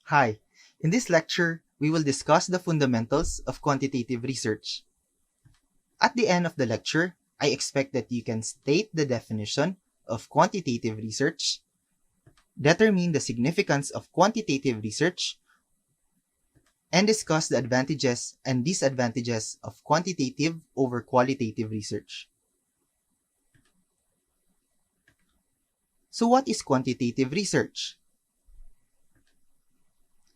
Hi, in this lecture, we will discuss the fundamentals of quantitative research. At the end of the lecture, I expect that you can state the definition of quantitative research, determine the significance of quantitative research, and discuss the advantages and disadvantages of quantitative over qualitative research. So what is quantitative research?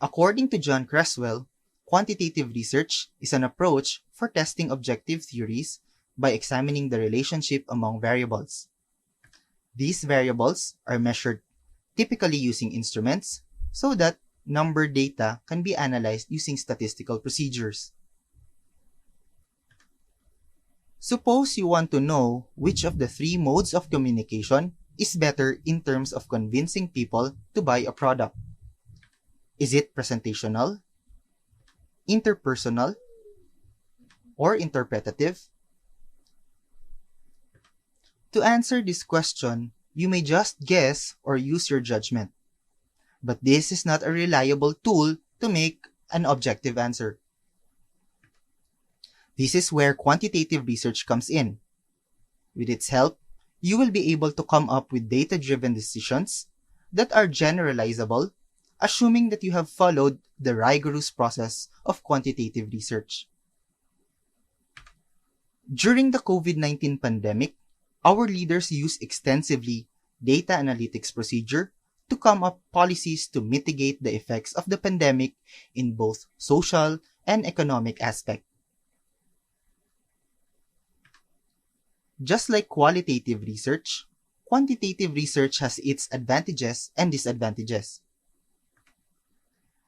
According to John Creswell, quantitative research is an approach for testing objective theories by examining the relationship among variables. These variables are measured typically using instruments so that number data can be analyzed using statistical procedures. Suppose you want to know which of the three modes of communication is better in terms of convincing people to buy a product. Is it presentational, interpersonal, or interpretative? To answer this question, you may just guess or use your judgment. But this is not a reliable tool to make an objective answer. This is where quantitative research comes in. With its help, you will be able to come up with data-driven decisions that are generalizable, assuming that you have followed the rigorous process of quantitative research. During the COVID-19 pandemic, our leaders used extensively data analytics procedure to come up policies to mitigate the effects of the pandemic in both social and economic aspects. Just like qualitative research, quantitative research has its advantages and disadvantages.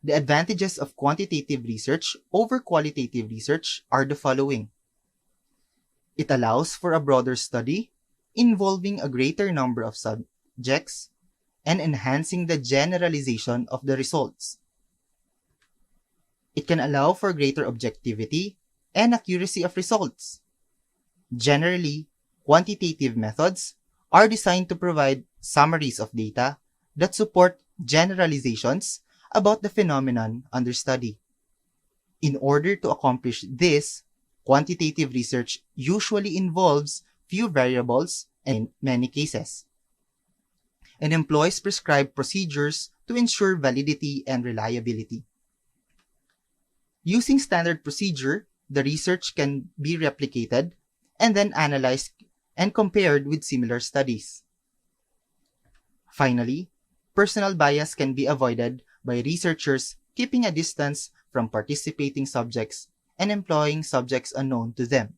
The advantages of quantitative research over qualitative research are the following. It allows for a broader study involving a greater number of subjects and enhancing the generalization of the results. It can allow for greater objectivity and accuracy of results. Generally, quantitative methods are designed to provide summaries of data that support generalizations about the phenomenon under study. In order to accomplish this, quantitative research usually involves few variables and in many cases, and employs prescribed procedures to ensure validity and reliability. Using standard procedure, the research can be replicated and then analyzed and compared with similar studies. Finally, personal bias can be avoided by researchers keeping a distance from participating subjects and employing subjects unknown to them.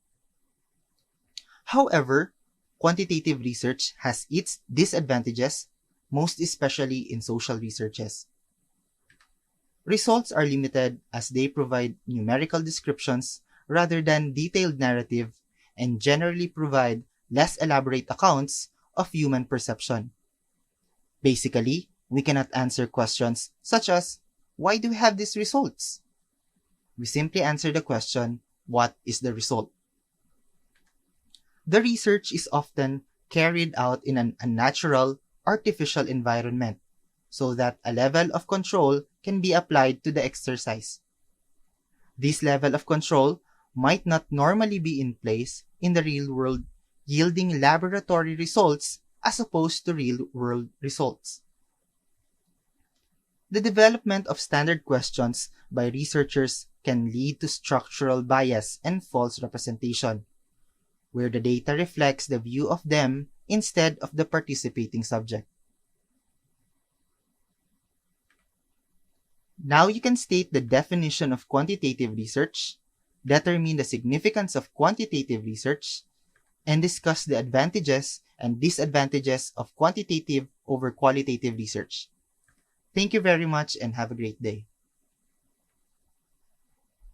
However, quantitative research has its disadvantages, most especially in social researches. Results are limited as they provide numerical descriptions rather than detailed narrative and generally provide less elaborate accounts of human perception. Basically, we cannot answer questions such as, why do we have these results? We simply answer the question, what is the result? The research is often carried out in an unnatural, artificial environment so that a level of control can be applied to the exercise. This level of control might not normally be in place in the real world, yielding laboratory results as opposed to real-world results. The development of standard questions by researchers can lead to structural bias and false representation, where the data reflects the view of them instead of the participating subject. Now you can state the definition of quantitative research, determine the significance of quantitative research, and discuss the advantages and disadvantages of quantitative over qualitative research. Thank you very much and have a great day.